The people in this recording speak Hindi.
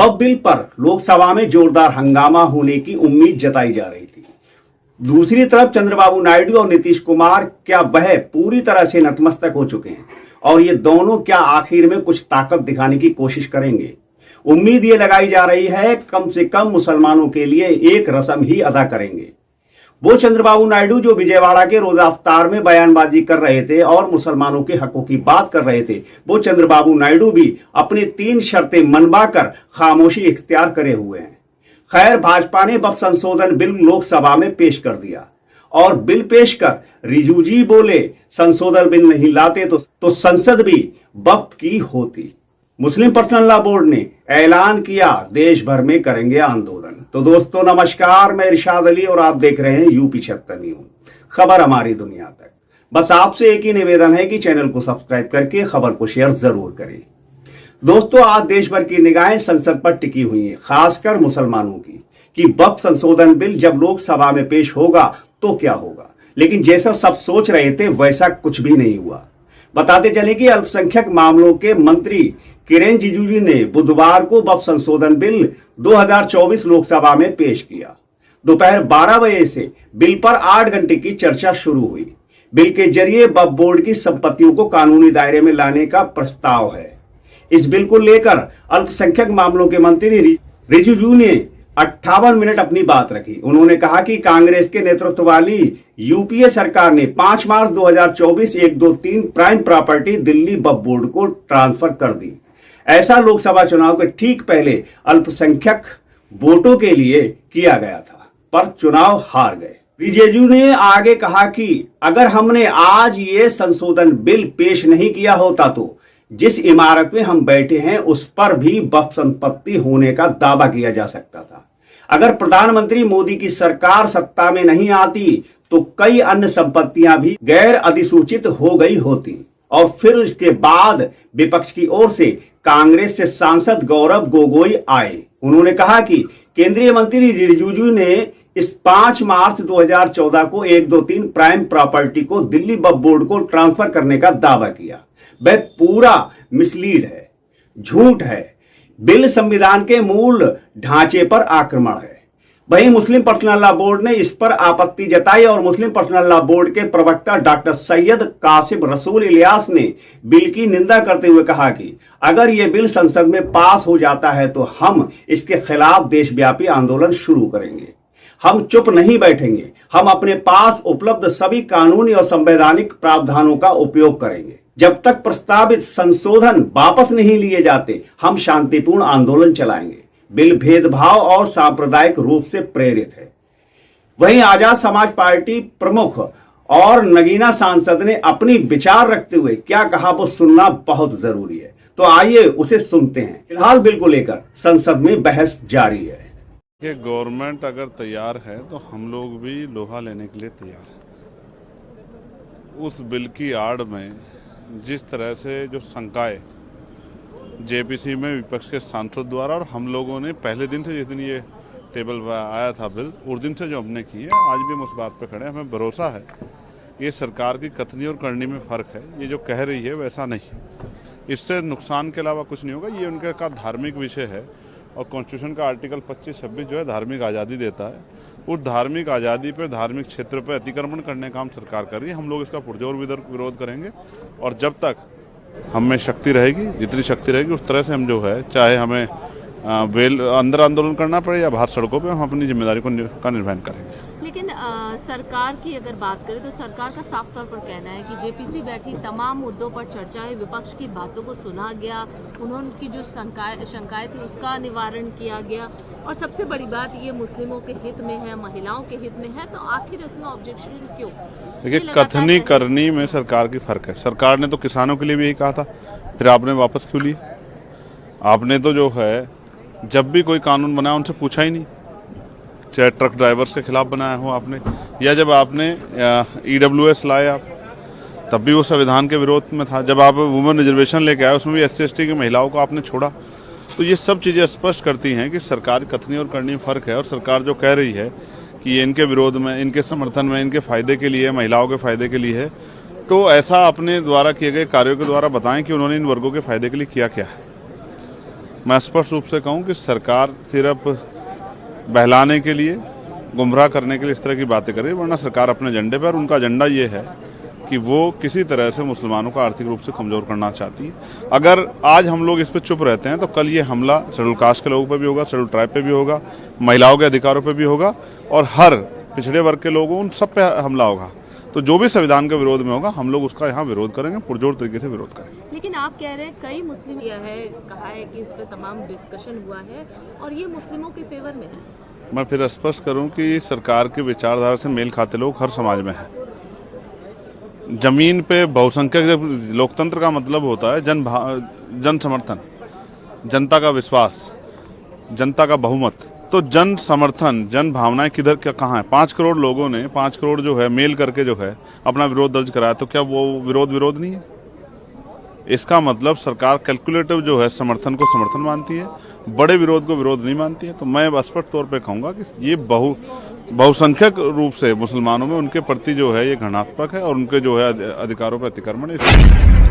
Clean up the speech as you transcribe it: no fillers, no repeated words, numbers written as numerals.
वक्फ बिल पर लोकसभा में जोरदार हंगामा होने की उम्मीद जताई जा रही थी। दूसरी तरफ चंद्रबाबू नायडू और नीतीश कुमार क्या वह पूरी तरह से नतमस्तक हो चुके हैं और ये दोनों क्या आखिर में कुछ ताकत दिखाने की कोशिश करेंगे। उम्मीद ये लगाई जा रही है कम से कम मुसलमानों के लिए एक रस्म ही अदा करेंगे। वो चंद्रबाबू नायडू जो विजयवाड़ा के रोजा अफ्तार में बयानबाजी कर रहे थे और मुसलमानों के हकों की बात कर रहे थे, वो चंद्रबाबू नायडू भी अपनी 3 शर्तें मनवाकर खामोशी इख्तियार करे हुए हैं। खैर, भाजपा ने वक्फ संशोधन बिल लोकसभा में पेश कर दिया और बिल पेश कर रिजिजू जी बोले संशोधन बिल नहीं लाते तो संसद भी वक्फ की होती। मुस्लिम पर्सनल लॉ बोर्ड ने ऐलान किया देश भर में करेंगे आंदोलन। तो दोस्तों नमस्कार, मैं इरशाद अली और आप देख रहे हैं यूपी 76 न्यूज, खबर हमारी दुनिया तक। बस आपसे एक ही निवेदन है कि चैनल को सब्सक्राइब करके खबर को शेयर जरूर करें। दोस्तों, आज देश भर की निगाहें संसद पर टिकी हुई हैं, खासकर मुसलमानों की, कि वक्फ संशोधन बिल जब लोकसभा में पेश होगा तो क्या होगा। लेकिन जैसा सब सोच रहे थे वैसा कुछ भी नहीं हुआ। बताते चले कि अल्पसंख्यक मामलों के मंत्री किरेन रिजिजू ने बुधवार को वक्फ संशोधन बिल 2024 लोकसभा में पेश किया। दोपहर 12 बजे से बिल पर 8 घंटे की चर्चा शुरू हुई। बिल के जरिए वक्फ बोर्ड की संपत्तियों को कानूनी दायरे में लाने का प्रस्ताव है। इस बिल को लेकर अल्पसंख्यक मामलों के मंत्री रिजिजू ने 58 मिनट अपनी बात रखी। उन्होंने कहा कि कांग्रेस के नेतृत्व वाली यूपीए सरकार ने 5 मार्च 2024 123 prime property Delhi Waqf board को ट्रांसफर कर दी। ऐसा लोकसभा चुनाव के ठीक पहले अल्पसंख्यक वोटों के लिए किया गया था, पर चुनाव हार गए। रिजिजू ने आगे कहा कि अगर हमने आज ये संशोधन बिल पेश नहीं किया होता तो जिस इमारत में हम बैठे हैं उस पर भी वक्फ संपत्ति होने का दावा किया जा सकता था। अगर प्रधानमंत्री मोदी की सरकार सत्ता में नहीं आती तो कई अन्य संपत्तियां भी गैर अधिसूचित हो गई होती। और फिर इसके बाद विपक्ष की ओर से कांग्रेस से सांसद गौरव गोगोई आए। उन्होंने कहा कि केंद्रीय मंत्री रिजिजू ने इस 5 मार्च 2014 को 123 प्राइम प्रॉपर्टी को दिल्ली वक्फ बोर्ड को ट्रांसफर करने का दावा किया। वह पूरा मिसलीड है, झूठ है। बिल संविधान के मूल ढांचे पर आक्रमण है। वहीं मुस्लिम पर्सनल लॉ बोर्ड ने इस पर आपत्ति जताई और मुस्लिम पर्सनल लॉ बोर्ड के प्रवक्ता डॉक्टर सैयद कासिम रसूल इलियास ने बिल की निंदा करते हुए कहा कि अगर यह बिल संसद में पास हो जाता है तो हम इसके खिलाफ देशव्यापी आंदोलन शुरू करेंगे। हम चुप नहीं बैठेंगे। हम अपने पास उपलब्ध सभी कानूनी और संवैधानिक प्रावधानों का उपयोग करेंगे। जब तक प्रस्तावित संशोधन वापस नहीं लिए जाते हम शांतिपूर्ण आंदोलन चलाएंगे। बिल भेदभाव और सांप्रदायिक रूप से प्रेरित है। वहीं आजाद समाज पार्टी प्रमुख और नगीना सांसद ने अपनी विचार रखते हुए क्या कहा वो सुनना बहुत जरूरी है। तो आइए उसे सुनते हैं। फिलहाल बिल को लेकर संसद में बहस जारी है। कि गवर्नमेंट अगर तैयार है तो हम लोग भी लोहा लेने के लिए तैयार हैं। उस बिल की आड़ में जिस तरह से जो शंकाएं जेपीसी में विपक्ष के सांसद द्वारा और हम लोगों ने पहले दिन से जिस दिन ये टेबल पर आया था बिल, उस दिन से जो हमने की है, आज भी हम उस बात पर खड़े हैं। हमें भरोसा है ये सरकार की कथनी और करनी में फ़र्क है। ये जो कह रही है वैसा नहीं है। इससे नुकसान के अलावा कुछ नहीं होगा। ये उनके का धार्मिक विषय है और कॉन्स्टिट्यूशन का आर्टिकल 25-26 जो है धार्मिक आज़ादी देता है। उस धार्मिक आज़ादी पर, धार्मिक क्षेत्र पर अतिक्रमण करने का काम सरकार कर रही है। हम लोग इसका पुरजोर विरोध करेंगे और जब तक हम में शक्ति रहेगी, जितनी शक्ति रहेगी उस तरह से हम जो है, चाहे हमें अंदर आंदोलन करना पड़े या बाहर सड़कों पे, हम अपनी जिम्मेदारी का निर्वहन करेंगे। लेकिन सरकार की अगर बात करें तो सरकार का साफ तौर पर कहना है कि जेपीसी बैठी, तमाम मुद्दों पर चर्चा है, विपक्ष की बातों को सुना गया, उन्होंने जो शंकाएं थी उसका निवारण किया गया और सबसे बड़ी बात ये मुस्लिमों के हित में है, महिलाओं के हित में है, तो आखिर इसमें ऑब्जेक्शन क्यों? देखिए, कथनी करनी में सरकार की फर्क है। सरकार ने तो किसानों के लिए भी यही कहा था, फिर आपने वापस क्यों लिए? आपने तो जो है जब भी कोई कानून बनाया उनसे पूछा ही नहीं, चाहे ट्रक ड्राइवर्स के खिलाफ बनाया हो आपने, या जब आपने ईडब्ल्यूएस लाया तब भी वो संविधान के विरोध में था। जब आप वुमेन रिजर्वेशन लेके आए उसमें भी SC/ST की महिलाओं को आपने छोड़ा। तो ये सब चीज़ें स्पष्ट करती हैं कि सरकार कथनी और करनी में फ़र्क है। और सरकार जो कह रही है कि ये इनके विरोध में, इनके समर्थन में, इनके फ़ायदे के लिए, महिलाओं के फ़ायदे के लिए है, तो ऐसा अपने द्वारा किए गए कार्यों के द्वारा बताएं कि उन्होंने इन वर्गों के फ़ायदे के लिए किया क्या है। मैं स्पष्ट रूप से कहूं कि सरकार सिर्फ बहलाने के लिए, गुमराह करने के लिए इस तरह की बातें करे, वरना सरकार अपने एजेंडे पर, उनका एजेंडा ये है कि वो किसी तरह से मुसलमानों को आर्थिक रूप से कमजोर करना चाहती है। अगर आज हम लोग इस पर चुप रहते हैं तो कल ये हमला शेड्यूल कास्ट के लोगों पर भी होगा, शेड्यूल ट्राइब पे भी होगा, महिलाओं के अधिकारों पर भी होगा और हर पिछड़े वर्ग के लोगों, उन सब पे हमला होगा। तो जो भी संविधान के विरोध में होगा हम लोग उसका यहाँ विरोध करेंगे, पुरजोर तरीके से विरोध करेंगे। लेकिन आप कह रहे हैं कई मुस्लिम यह है कहा है कि इस पर तमाम डिस्कशन हुआ है और ये मुस्लिमों के फेवर में है। मैं फिर स्पष्ट करूं कि सरकार की विचारधारा से मेल खाते लोग हर समाज में हैं। जमीन पे बहुसंख्यक, जब लोकतंत्र का मतलब होता है जन समर्थन, जनता का विश्वास, जनता का बहुमत, तो जन समर्थन, जन भावनाएं किधर क्या कहाँ है? 5 करोड़ लोगों ने 5 करोड़ जो है मेल करके जो है अपना विरोध दर्ज कराया, तो क्या वो विरोध नहीं है? इसका मतलब सरकार कैलकुलेटिव जो है समर्थन को समर्थन मानती है, बड़े विरोध को विरोध नहीं मानती है। तो मैं स्पष्ट तौर पे कहूंगा कि ये बहुसंख्यक रूप से मुसलमानों में उनके प्रति जो है ये घृणात्मक है और उनके जो है अधिकारों पर अतिक्रमण है।